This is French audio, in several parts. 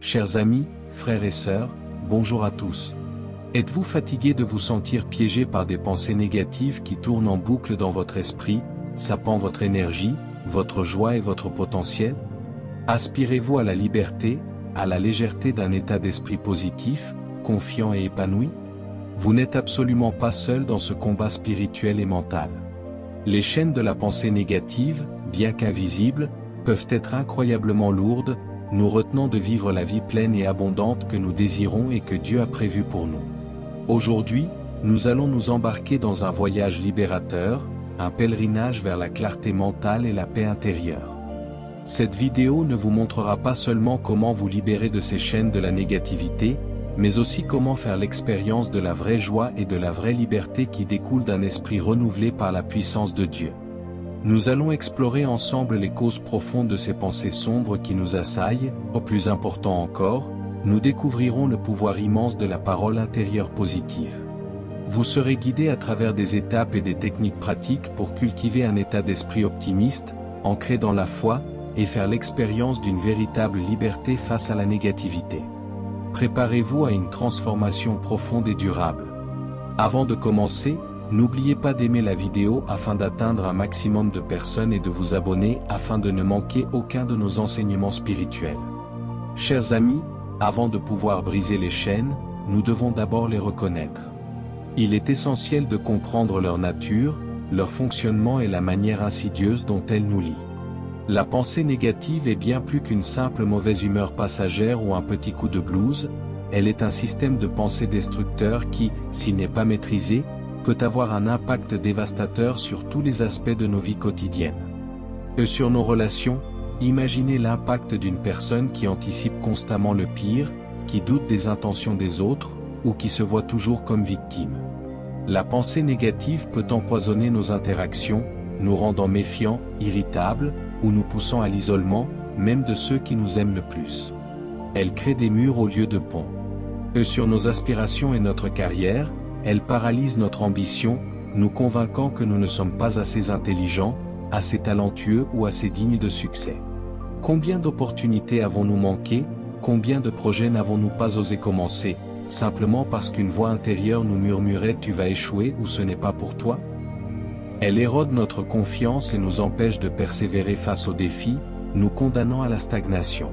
Chers amis, frères et sœurs, bonjour à tous. Êtes-vous fatigué de vous sentir piégé par des pensées négatives qui tournent en boucle dans votre esprit, sapant votre énergie, votre joie et votre potentiel? Aspirez-vous à la liberté, à la légèreté d'un état d'esprit positif, confiant et épanoui? Vous n'êtes absolument pas seul dans ce combat spirituel et mental. Les chaînes de la pensée négative, bien qu'invisibles, peuvent être incroyablement lourdes, nous retenant de vivre la vie pleine et abondante que nous désirons et que Dieu a prévue pour nous. Aujourd'hui, nous allons nous embarquer dans un voyage libérateur, un pèlerinage vers la clarté mentale et la paix intérieure. Cette vidéo ne vous montrera pas seulement comment vous libérer de ces chaînes de la négativité, mais aussi comment faire l'expérience de la vraie joie et de la vraie liberté qui découle d'un esprit renouvelé par la puissance de Dieu. Nous allons explorer ensemble les causes profondes de ces pensées sombres qui nous assaillent. Au plus important encore, nous découvrirons le pouvoir immense de la parole intérieure positive. Vous serez guidé à travers des étapes et des techniques pratiques pour cultiver un état d'esprit optimiste, ancré dans la foi, et faire l'expérience d'une véritable liberté face à la négativité. Préparez-vous à une transformation profonde et durable. Avant de commencer, n'oubliez pas d'aimer la vidéo afin d'atteindre un maximum de personnes et de vous abonner afin de ne manquer aucun de nos enseignements spirituels. Chers amis, avant de pouvoir briser les chaînes, nous devons d'abord les reconnaître. Il est essentiel de comprendre leur nature, leur fonctionnement et la manière insidieuse dont elles nous lient. La pensée négative est bien plus qu'une simple mauvaise humeur passagère ou un petit coup de blues, elle est un système de pensée destructeur qui, s'il n'est pas maîtrisé, peut avoir un impact dévastateur sur tous les aspects de nos vies quotidiennes. Et sur nos relations, imaginez l'impact d'une personne qui anticipe constamment le pire, qui doute des intentions des autres, ou qui se voit toujours comme victime. La pensée négative peut empoisonner nos interactions, nous rendant méfiants, irritables, ou nous poussant à l'isolement, même de ceux qui nous aiment le plus. Elle crée des murs au lieu de ponts. Et sur nos aspirations et notre carrière, elle paralyse notre ambition, nous convainquant que nous ne sommes pas assez intelligents, assez talentueux ou assez dignes de succès. Combien d'opportunités avons-nous manqué, combien de projets n'avons-nous pas osé commencer, simplement parce qu'une voix intérieure nous murmurait « tu vas échouer » ou « ce n'est pas pour toi ». Elle érode notre confiance et nous empêche de persévérer face aux défis, nous condamnant à la stagnation.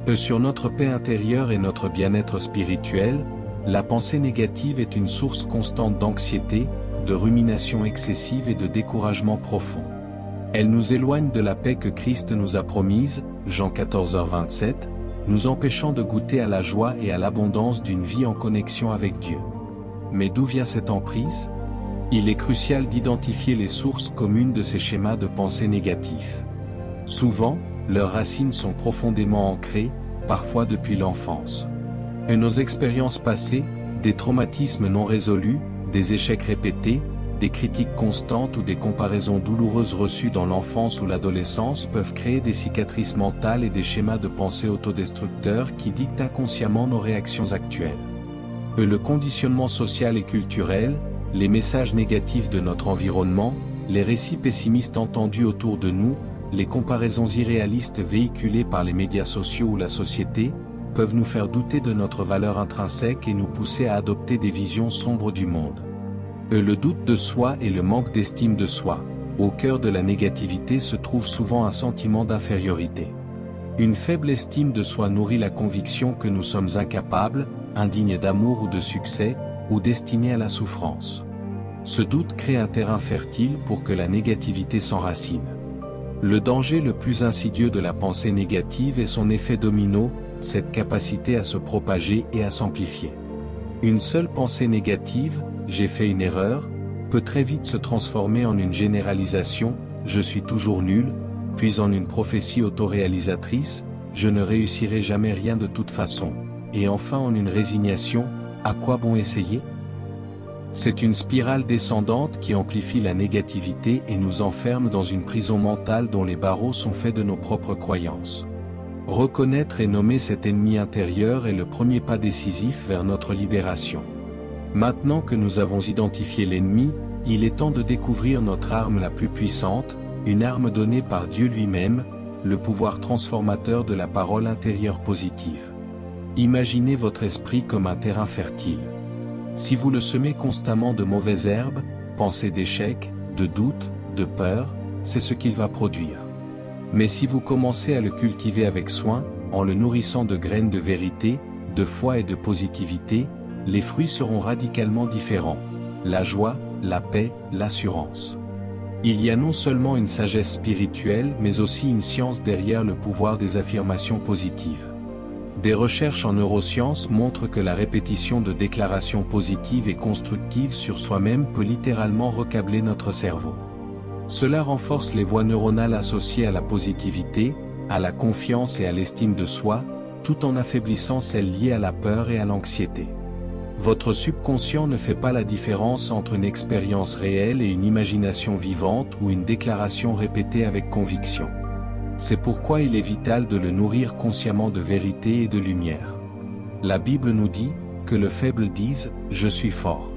Et sur notre paix intérieure et notre bien-être spirituel, la pensée négative est une source constante d'anxiété, de rumination excessive et de découragement profond. Elle nous éloigne de la paix que Christ nous a promise, Jean 14h27, nous empêchant de goûter à la joie et à l'abondance d'une vie en connexion avec Dieu. Mais d'où vient cette emprise? Il est crucial d'identifier les sources communes de ces schémas de pensée négatifs. Souvent, leurs racines sont profondément ancrées, parfois depuis l'enfance. Et nos expériences passées, des traumatismes non résolus, des échecs répétés, des critiques constantes ou des comparaisons douloureuses reçues dans l'enfance ou l'adolescence peuvent créer des cicatrices mentales et des schémas de pensée autodestructeurs qui dictent inconsciemment nos réactions actuelles. Et le conditionnement social et culturel, les messages négatifs de notre environnement, les récits pessimistes entendus autour de nous, les comparaisons irréalistes véhiculées par les médias sociaux ou la société, peuvent nous faire douter de notre valeur intrinsèque et nous pousser à adopter des visions sombres du monde. Et le doute de soi et le manque d'estime de soi. Au cœur de la négativité se trouve souvent un sentiment d'infériorité. Une faible estime de soi nourrit la conviction que nous sommes incapables, indignes d'amour ou de succès, ou destinés à la souffrance. Ce doute crée un terrain fertile pour que la négativité s'enracine. Le danger le plus insidieux de la pensée négative est son effet domino, cette capacité à se propager et à s'amplifier. Une seule pensée négative, j'ai fait une erreur, peut très vite se transformer en une généralisation, je suis toujours nul, puis en une prophétie autoréalisatrice, je ne réussirai jamais rien de toute façon, et enfin en une résignation, à quoi bon essayer? C'est une spirale descendante qui amplifie la négativité et nous enferme dans une prison mentale dont les barreaux sont faits de nos propres croyances. Reconnaître et nommer cet ennemi intérieur est le premier pas décisif vers notre libération. Maintenant que nous avons identifié l'ennemi, il est temps de découvrir notre arme la plus puissante, une arme donnée par Dieu lui-même, le pouvoir transformateur de la parole intérieure positive. Imaginez votre esprit comme un terrain fertile. Si vous le semez constamment de mauvaises herbes, pensées d'échec, de doute, de peur, c'est ce qu'il va produire. Mais si vous commencez à le cultiver avec soin, en le nourrissant de graines de vérité, de foi et de positivité, les fruits seront radicalement différents. La joie, la paix, l'assurance. Il y a non seulement une sagesse spirituelle mais aussi une science derrière le pouvoir des affirmations positives. Des recherches en neurosciences montrent que la répétition de déclarations positives et constructives sur soi-même peut littéralement recabler notre cerveau. Cela renforce les voies neuronales associées à la positivité, à la confiance et à l'estime de soi, tout en affaiblissant celles liées à la peur et à l'anxiété. Votre subconscient ne fait pas la différence entre une expérience réelle et une imagination vivante ou une déclaration répétée avec conviction. C'est pourquoi il est vital de le nourrir consciemment de vérité et de lumière. La Bible nous dit que le faible dise « Je suis fort ».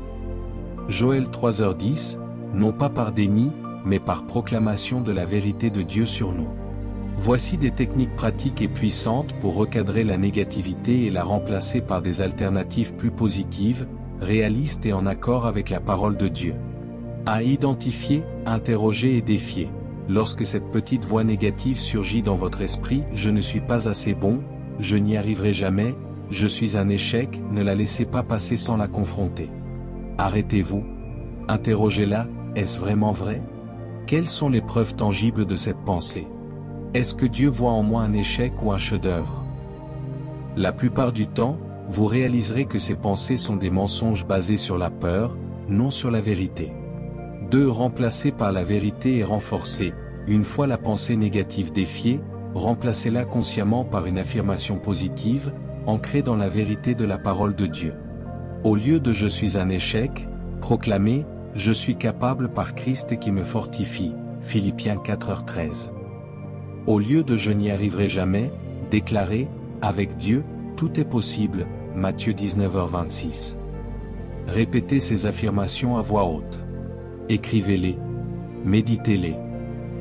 Joël 3h10, non pas par déni, mais par proclamation de la vérité de Dieu sur nous. Voici des techniques pratiques et puissantes pour recadrer la négativité et la remplacer par des alternatives plus positives, réalistes et en accord avec la parole de Dieu. À identifier, interroger et défier. Lorsque cette petite voix négative surgit dans votre esprit, « Je ne suis pas assez bon, je n'y arriverai jamais, je suis un échec », ne la laissez pas passer sans la confronter. Arrêtez-vous. Interrogez-la, est-ce vraiment vrai? Quelles sont les preuves tangibles de cette pensée? Est-ce que Dieu voit en moi un échec ou un chef-d'œuvre? La plupart du temps, vous réaliserez que ces pensées sont des mensonges basés sur la peur, non sur la vérité. 2. Remplacez par la vérité et renforcez. Une fois la pensée négative défiée, remplacez-la consciemment par une affirmation positive, ancrée dans la vérité de la parole de Dieu. Au lieu de « Je suis un échec », proclamez « Je suis capable par Christ qui me fortifie » Philippiens 4h13. Au lieu de « Je n'y arriverai jamais », déclarez « Avec Dieu, tout est possible » Matthieu 19h26. Répétez ces affirmations à voix haute. Écrivez-les. Méditez-les.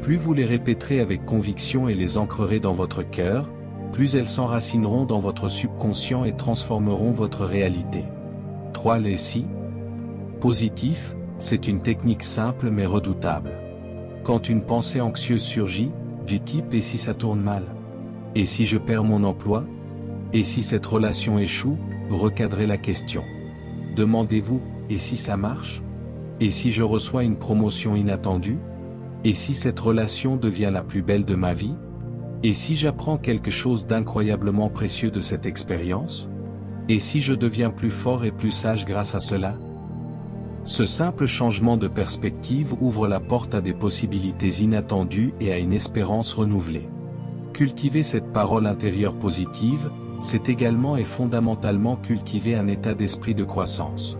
Plus vous les répéterez avec conviction et les ancrerez dans votre cœur, plus elles s'enracineront dans votre subconscient et transformeront votre réalité. 3. Les si positifs, c'est une technique simple mais redoutable. Quand une pensée anxieuse surgit, du type « Et si ça tourne mal? Et si je perds mon emploi? Et si cette relation échoue ?» Recadrez la question. Demandez-vous « Et si ça marche? Et si je reçois une promotion inattendue? Et si cette relation devient la plus belle de ma vie? Et si j'apprends quelque chose d'incroyablement précieux de cette expérience? Et si je deviens plus fort et plus sage grâce à cela? Ce simple changement de perspective ouvre la porte à des possibilités inattendues et à une espérance renouvelée. Cultiver cette parole intérieure positive, c'est également et fondamentalement cultiver un état d'esprit de croissance.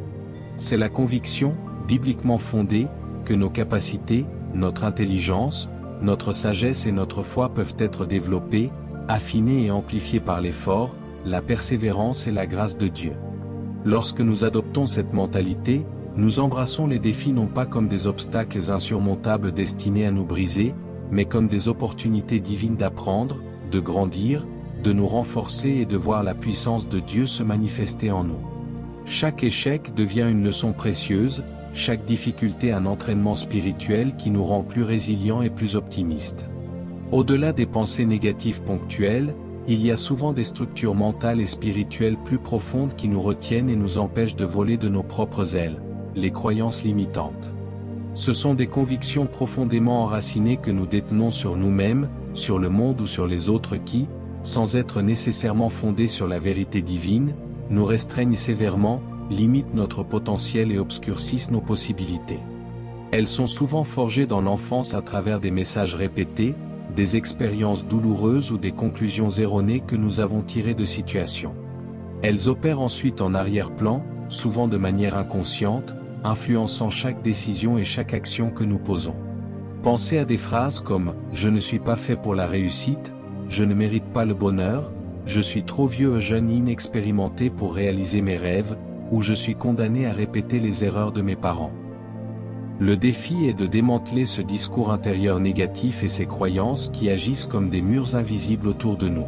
C'est la conviction, bibliquement fondée, que nos capacités, notre intelligence, notre sagesse et notre foi peuvent être développées, affinées et amplifiées par l'effort, la persévérance et la grâce de Dieu. Lorsque nous adoptons cette mentalité, nous embrassons les défis non pas comme des obstacles insurmontables destinés à nous briser, mais comme des opportunités divines d'apprendre, de grandir, de nous renforcer et de voir la puissance de Dieu se manifester en nous. Chaque échec devient une leçon précieuse, chaque difficulté un entraînement spirituel qui nous rend plus résilients et plus optimistes. Au-delà des pensées négatives ponctuelles, il y a souvent des structures mentales et spirituelles plus profondes qui nous retiennent et nous empêchent de voler de nos propres ailes, les croyances limitantes. Ce sont des convictions profondément enracinées que nous détenons sur nous-mêmes, sur le monde ou sur les autres qui, sans être nécessairement fondées sur la vérité divine, nous restreignent sévèrement, limitent notre potentiel et obscurcissent nos possibilités. Elles sont souvent forgées dans l'enfance à travers des messages répétés, des expériences douloureuses ou des conclusions erronées que nous avons tirées de situations. Elles opèrent ensuite en arrière-plan, souvent de manière inconsciente, influençant chaque décision et chaque action que nous posons. Pensez à des phrases comme « Je ne suis pas fait pour la réussite »,« Je ne mérite pas le bonheur »,« Je suis trop vieux et jeune inexpérimenté pour réaliser mes rêves », ou « Je suis condamné à répéter les erreurs de mes parents ». Le défi est de démanteler ce discours intérieur négatif et ces croyances qui agissent comme des murs invisibles autour de nous.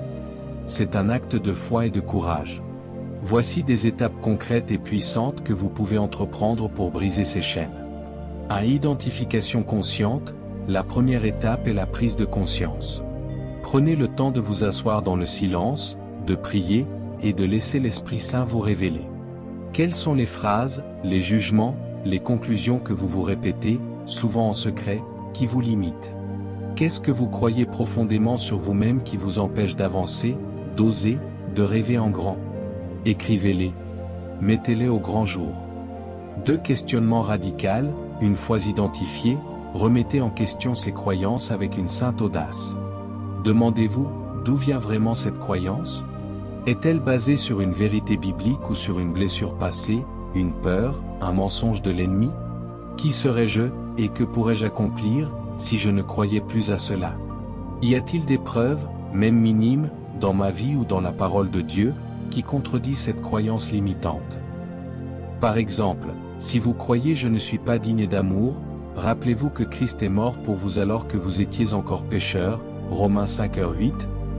c'est un acte de foi et de courage. Voici des étapes concrètes et puissantes que vous pouvez entreprendre pour briser ces chaînes. À identification consciente, la première étape est la prise de conscience. Prenez le temps de vous asseoir dans le silence, de prier, et de laisser l'Esprit Saint vous révéler. Quelles sont les phrases, les jugements, les conclusions que vous vous répétez, souvent en secret, qui vous limitent? Qu'est-ce que vous croyez profondément sur vous-même qui vous empêche d'avancer, d'oser, de rêver en grand? Écrivez-les. Mettez-les au grand jour. 2 questionnements radicaux, une fois identifiés, remettez en question ces croyances avec une sainte audace. Demandez-vous, d'où vient vraiment cette croyance? Est-elle basée sur une vérité biblique ou sur une blessure passée, une peur, un mensonge de l'ennemi? Qui serais-je, et que pourrais-je accomplir, si je ne croyais plus à cela? Y a-t-il des preuves, même minimes, dans ma vie ou dans la parole de Dieu, qui contredisent cette croyance limitante? Par exemple, si vous croyez « je ne suis pas digne d'amour », rappelez-vous que Christ est mort pour vous alors que vous étiez encore pécheur, Romains 5h8,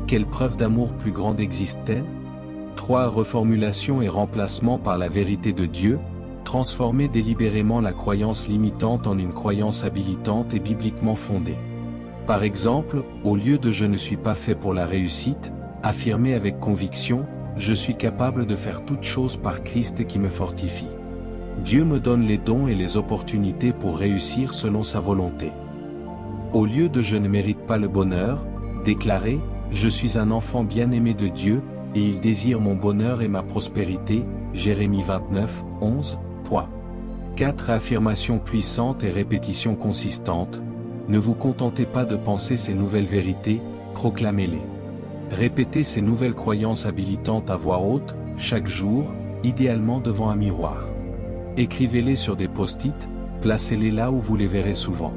quelle preuve d'amour plus grande existe-t-elle? 3. Reformulation et remplacement par la vérité de Dieu, transformez délibérément la croyance limitante en une croyance habilitante et bibliquement fondée. Par exemple, au lieu de « je ne suis pas fait pour la réussite », affirmez avec conviction « je suis capable de faire toutes choses par Christ qui me fortifie. Dieu me donne les dons et les opportunités pour réussir selon sa volonté. » Au lieu de « je ne mérite pas le bonheur », déclarez « je suis un enfant bien-aimé de Dieu, et il désire mon bonheur et ma prospérité » Jérémie 29, 11. 4. Affirmation puissante et répétition consistante. Ne vous contentez pas de penser ces nouvelles vérités, proclamez-les. Répétez ces nouvelles croyances habilitantes à voix haute, chaque jour, idéalement devant un miroir. Écrivez-les sur des post-it, placez-les là où vous les verrez souvent.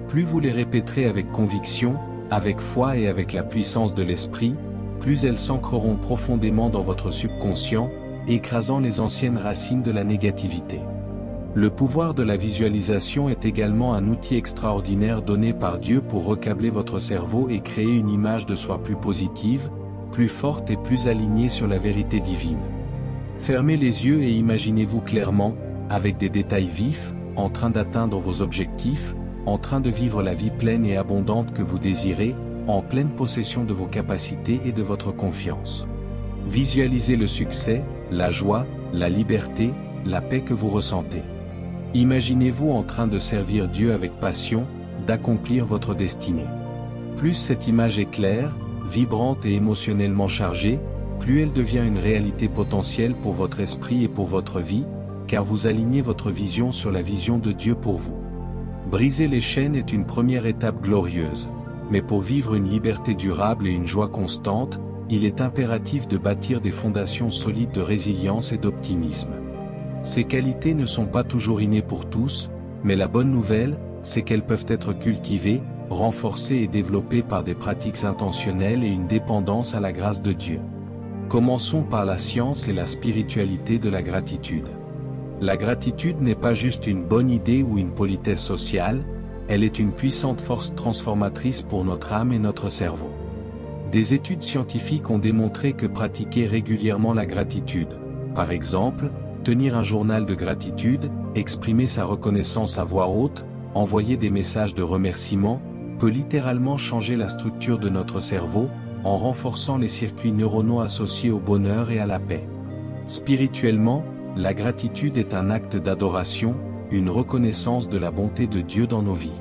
Plus vous les répéterez avec conviction, avec foi et avec la puissance de l'esprit, plus elles s'ancreront profondément dans votre subconscient, écrasant les anciennes racines de la négativité. Le pouvoir de la visualisation est également un outil extraordinaire donné par Dieu pour recabler votre cerveau et créer une image de soi plus positive, plus forte et plus alignée sur la vérité divine. Fermez les yeux et imaginez-vous clairement, avec des détails vifs, en train d'atteindre vos objectifs, en train de vivre la vie pleine et abondante que vous désirez, en pleine possession de vos capacités et de votre confiance. Visualisez le succès, la joie, la liberté, la paix que vous ressentez. Imaginez-vous en train de servir Dieu avec passion, d'accomplir votre destinée. Plus cette image est claire, vibrante et émotionnellement chargée, plus elle devient une réalité potentielle pour votre esprit et pour votre vie, car vous alignez votre vision sur la vision de Dieu pour vous. Briser les chaînes est une première étape glorieuse, mais pour vivre une liberté durable et une joie constante, il est impératif de bâtir des fondations solides de résilience et d'optimisme. Ces qualités ne sont pas toujours innées pour tous, mais la bonne nouvelle, c'est qu'elles peuvent être cultivées, renforcées et développées par des pratiques intentionnelles et une dépendance à la grâce de Dieu. Commençons par la science et la spiritualité de la gratitude. La gratitude n'est pas juste une bonne idée ou une politesse sociale, elle est une puissante force transformatrice pour notre âme et notre cerveau. Des études scientifiques ont démontré que pratiquer régulièrement la gratitude, par exemple, tenir un journal de gratitude, exprimer sa reconnaissance à voix haute, envoyer des messages de remerciement, peut littéralement changer la structure de notre cerveau, en renforçant les circuits neuronaux associés au bonheur et à la paix. Spirituellement, la gratitude est un acte d'adoration, une reconnaissance de la bonté de Dieu dans nos vies.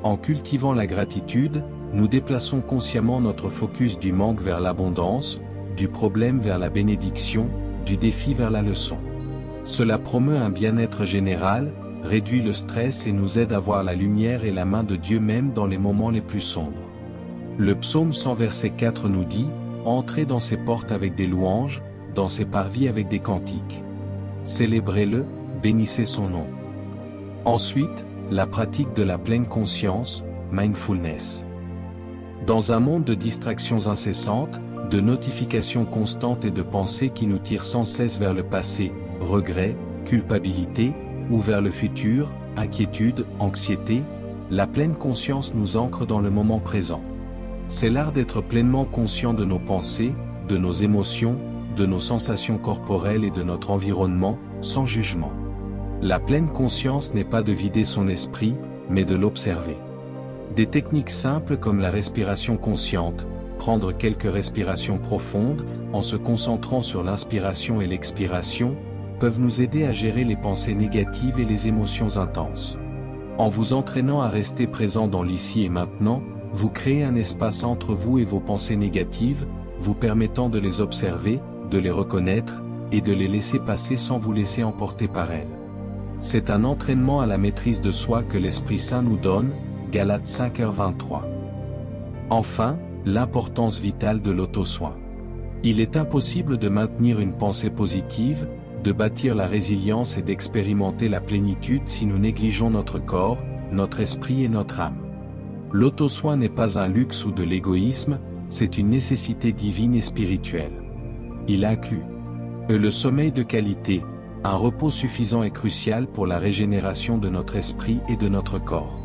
En cultivant la gratitude, nous déplaçons consciemment notre focus du manque vers l'abondance, du problème vers la bénédiction, du défi vers la leçon. Cela promeut un bien-être général, réduit le stress et nous aide à voir la lumière et la main de Dieu même dans les moments les plus sombres. Le psaume 100 verset 4 nous dit « Entrez dans ses portes avec des louanges, dans ses parvis avec des cantiques. Célébrez-le, bénissez son nom. » Ensuite, la pratique de la pleine conscience, mindfulness. Dans un monde de distractions incessantes, de notifications constantes et de pensées qui nous tirent sans cesse vers le passé, regret, culpabilité, ou vers le futur, inquiétude, anxiété, la pleine conscience nous ancre dans le moment présent. C'est l'art d'être pleinement conscient de nos pensées, de nos émotions, de nos sensations corporelles et de notre environnement, sans jugement. La pleine conscience n'est pas de vider son esprit, mais de l'observer. Des techniques simples comme la respiration consciente, prendre quelques respirations profondes, en se concentrant sur l'inspiration et l'expiration, peuvent nous aider à gérer les pensées négatives et les émotions intenses. En vous entraînant à rester présent dans l'ici et maintenant, vous créez un espace entre vous et vos pensées négatives, vous permettant de les observer, de les reconnaître, et de les laisser passer sans vous laisser emporter par elles. C'est un entraînement à la maîtrise de soi que l'Esprit Saint nous donne, Galates 5h23. Enfin, l'importance vitale de l'auto-soin. Il est impossible de maintenir une pensée positive, de bâtir la résilience et d'expérimenter la plénitude si nous négligeons notre corps, notre esprit et notre âme. L'auto-soin n'est pas un luxe ou de l'égoïsme, c'est une nécessité divine et spirituelle. Il inclut le sommeil de qualité, un repos suffisant est crucial pour la régénération de notre esprit et de notre corps.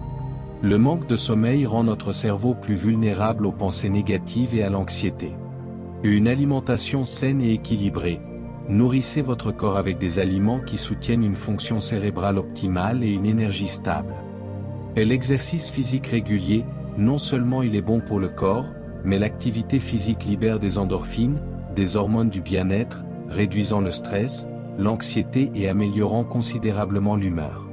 Le manque de sommeil rend notre cerveau plus vulnérable aux pensées négatives et à l'anxiété. Une alimentation saine et équilibrée. Nourrissez votre corps avec des aliments qui soutiennent une fonction cérébrale optimale et une énergie stable. Et l'exercice physique régulier, non seulement il est bon pour le corps, mais l'activité physique libère des endorphines, des hormones du bien-être, réduisant le stress, l'anxiété et améliorant considérablement l'humeur.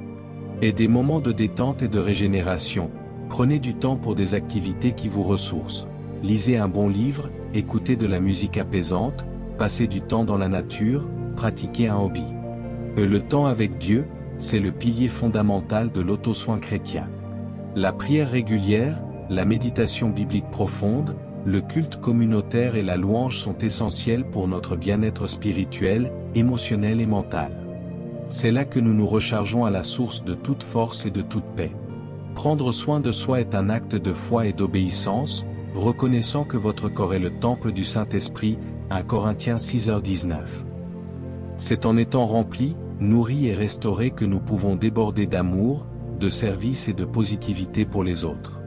Et des moments de détente et de régénération, prenez du temps pour des activités qui vous ressourcent. Lisez un bon livre, écoutez de la musique apaisante, passez du temps dans la nature, pratiquez un hobby. Le temps avec Dieu, c'est le pilier fondamental de l'auto-soin chrétien. La prière régulière, la méditation biblique profonde, le culte communautaire et la louange sont essentiels pour notre bien-être spirituel, émotionnel et mental. C'est là que nous nous rechargeons à la source de toute force et de toute paix. Prendre soin de soi est un acte de foi et d'obéissance, reconnaissant que votre corps est le temple du Saint-Esprit, 1 Corinthiens 6h19. C'est en étant remplis, nourris et restaurés que nous pouvons déborder d'amour, de service et de positivité pour les autres.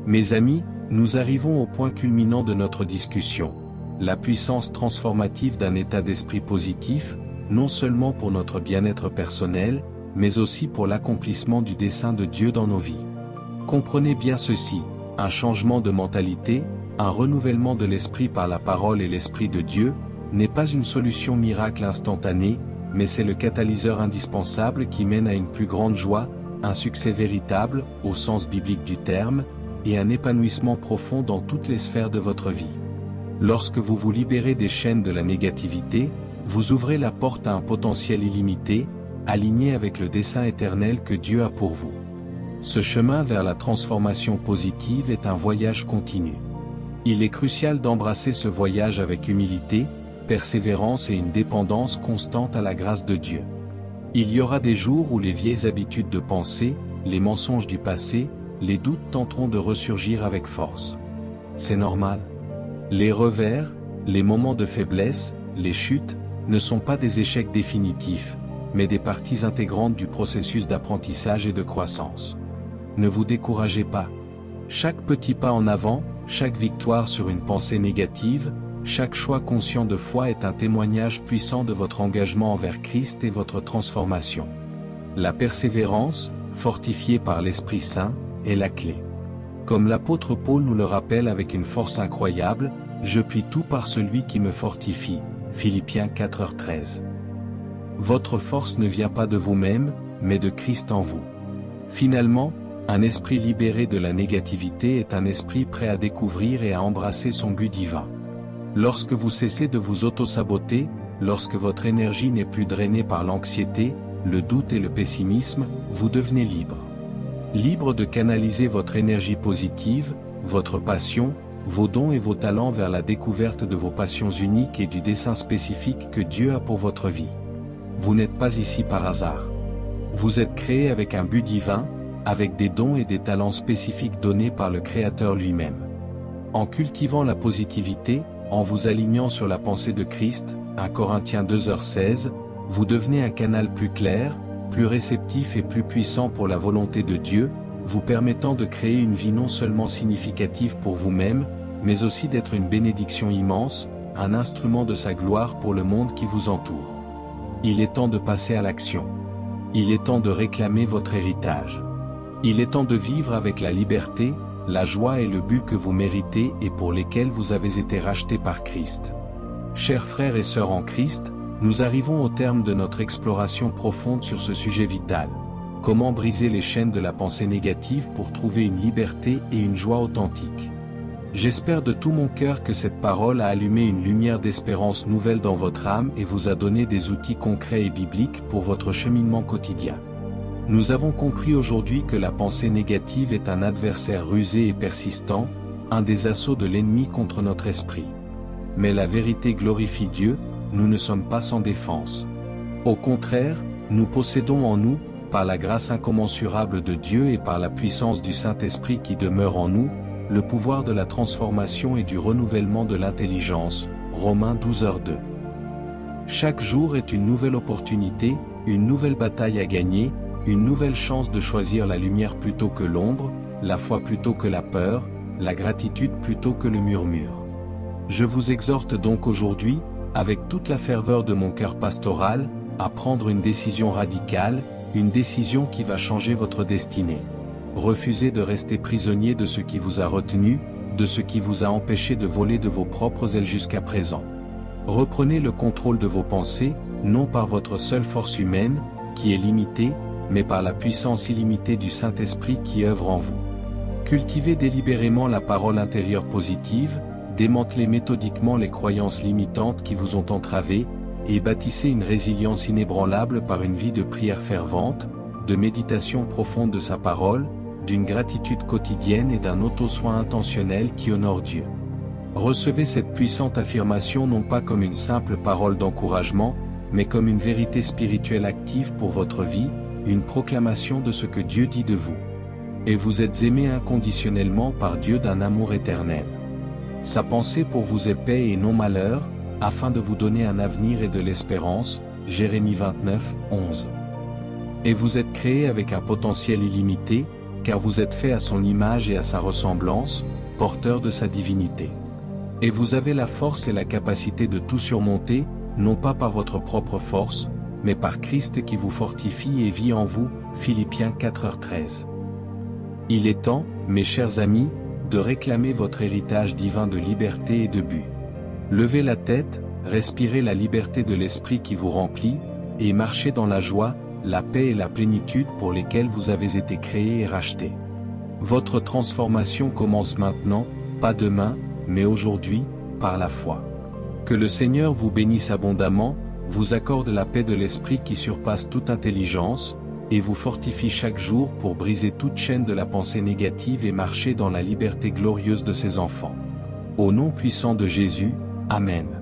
Mes amis, nous arrivons au point culminant de notre discussion. La puissance transformative d'un état d'esprit positif, non seulement pour notre bien-être personnel, mais aussi pour l'accomplissement du dessein de Dieu dans nos vies. Comprenez bien ceci, un changement de mentalité, un renouvellement de l'esprit par la parole et l'Esprit de Dieu, n'est pas une solution miracle instantanée, mais c'est le catalyseur indispensable qui mène à une plus grande joie, un succès véritable, au sens biblique du terme, et un épanouissement profond dans toutes les sphères de votre vie. Lorsque vous vous libérez des chaînes de la négativité, vous ouvrez la porte à un potentiel illimité, aligné avec le dessein éternel que Dieu a pour vous. Ce chemin vers la transformation positive est un voyage continu. Il est crucial d'embrasser ce voyage avec humilité, persévérance et une dépendance constante à la grâce de Dieu. Il y aura des jours où les vieilles habitudes de pensée, les mensonges du passé, les doutes tenteront de ressurgir avec force. C'est normal. Les revers, les moments de faiblesse, les chutes, ne sont pas des échecs définitifs, mais des parties intégrantes du processus d'apprentissage et de croissance. Ne vous découragez pas. Chaque petit pas en avant, chaque victoire sur une pensée négative, chaque choix conscient de foi est un témoignage puissant de votre engagement envers Christ et votre transformation. La persévérance, fortifiée par l'Esprit Saint, est la clé. Comme l'apôtre Paul nous le rappelle avec une force incroyable, « Je puis tout par celui qui me fortifie » Philippiens 4h13. Votre force ne vient pas de vous-même, mais de Christ en vous. Finalement, un esprit libéré de la négativité est un esprit prêt à découvrir et à embrasser son but divin. Lorsque vous cessez de vous auto-saboter, lorsque votre énergie n'est plus drainée par l'anxiété, le doute et le pessimisme, vous devenez libre. Libre de canaliser votre énergie positive, votre passion, vos dons et vos talents vers la découverte de vos passions uniques et du dessein spécifique que Dieu a pour votre vie. Vous n'êtes pas ici par hasard. Vous êtes créé avec un but divin, avec des dons et des talents spécifiques donnés par le Créateur lui-même. En cultivant la positivité, en vous alignant sur la pensée de Christ, 1 Corinthiens 2h16, vous devenez un canal plus clair, plus réceptif et plus puissant pour la volonté de Dieu, vous permettant de créer une vie non seulement significative pour vous-même, mais aussi d'être une bénédiction immense, un instrument de sa gloire pour le monde qui vous entoure. Il est temps de passer à l'action. Il est temps de réclamer votre héritage. Il est temps de vivre avec la liberté, la joie et le but que vous méritez et pour lesquels vous avez été rachetés par Christ. Chers frères et sœurs en Christ, nous arrivons au terme de notre exploration profonde sur ce sujet vital. Comment briser les chaînes de la pensée négative pour trouver une liberté et une joie authentiques. J'espère de tout mon cœur que cette parole a allumé une lumière d'espérance nouvelle dans votre âme et vous a donné des outils concrets et bibliques pour votre cheminement quotidien. Nous avons compris aujourd'hui que la pensée négative est un adversaire rusé et persistant, un des assauts de l'ennemi contre notre esprit. Mais la vérité glorifie Dieu, nous ne sommes pas sans défense. Au contraire, nous possédons en nous, par la grâce incommensurable de Dieu et par la puissance du Saint-Esprit qui demeure en nous, le pouvoir de la transformation et du renouvellement de l'intelligence. Romains 12h2. Chaque jour est une nouvelle opportunité, une nouvelle bataille à gagner, une nouvelle chance de choisir la lumière plutôt que l'ombre, la foi plutôt que la peur, la gratitude plutôt que le murmure. Je vous exhorte donc aujourd'hui, avec toute la ferveur de mon cœur pastoral, à prendre une décision radicale, une décision qui va changer votre destinée. Refusez de rester prisonnier de ce qui vous a retenu, de ce qui vous a empêché de voler de vos propres ailes jusqu'à présent. Reprenez le contrôle de vos pensées, non par votre seule force humaine, qui est limitée, mais par la puissance illimitée du Saint-Esprit qui œuvre en vous. Cultivez délibérément la parole intérieure positive, démantelez méthodiquement les croyances limitantes qui vous ont entravé, et bâtissez une résilience inébranlable par une vie de prière fervente, de méditation profonde de sa parole, d'une gratitude quotidienne et d'un auto-soin intentionnel qui honore Dieu. Recevez cette puissante affirmation non pas comme une simple parole d'encouragement, mais comme une vérité spirituelle active pour votre vie, une proclamation de ce que Dieu dit de vous. Et vous êtes aimés inconditionnellement par Dieu d'un amour éternel. Sa pensée pour vous est paix et non malheur, afin de vous donner un avenir et de l'espérance. Jérémie 29, 11. Et vous êtes créés avec un potentiel illimité, car vous êtes faits à son image et à sa ressemblance, porteurs de sa divinité. Et vous avez la force et la capacité de tout surmonter, non pas par votre propre force, mais par Christ qui vous fortifie et vit en vous. Philippiens 4h13. Il est temps, mes chers amis, de réclamer votre héritage divin de liberté et de but. Levez la tête, respirez la liberté de l'esprit qui vous remplit, et marchez dans la joie, la paix et la plénitude pour lesquelles vous avez été créés et rachetés. Votre transformation commence maintenant, pas demain, mais aujourd'hui, par la foi. Que le Seigneur vous bénisse abondamment, vous accorde la paix de l'esprit qui surpasse toute intelligence, et vous fortifie chaque jour pour briser toute chaîne de la pensée négative et marcher dans la liberté glorieuse de ses enfants. Au nom puissant de Jésus, Amen.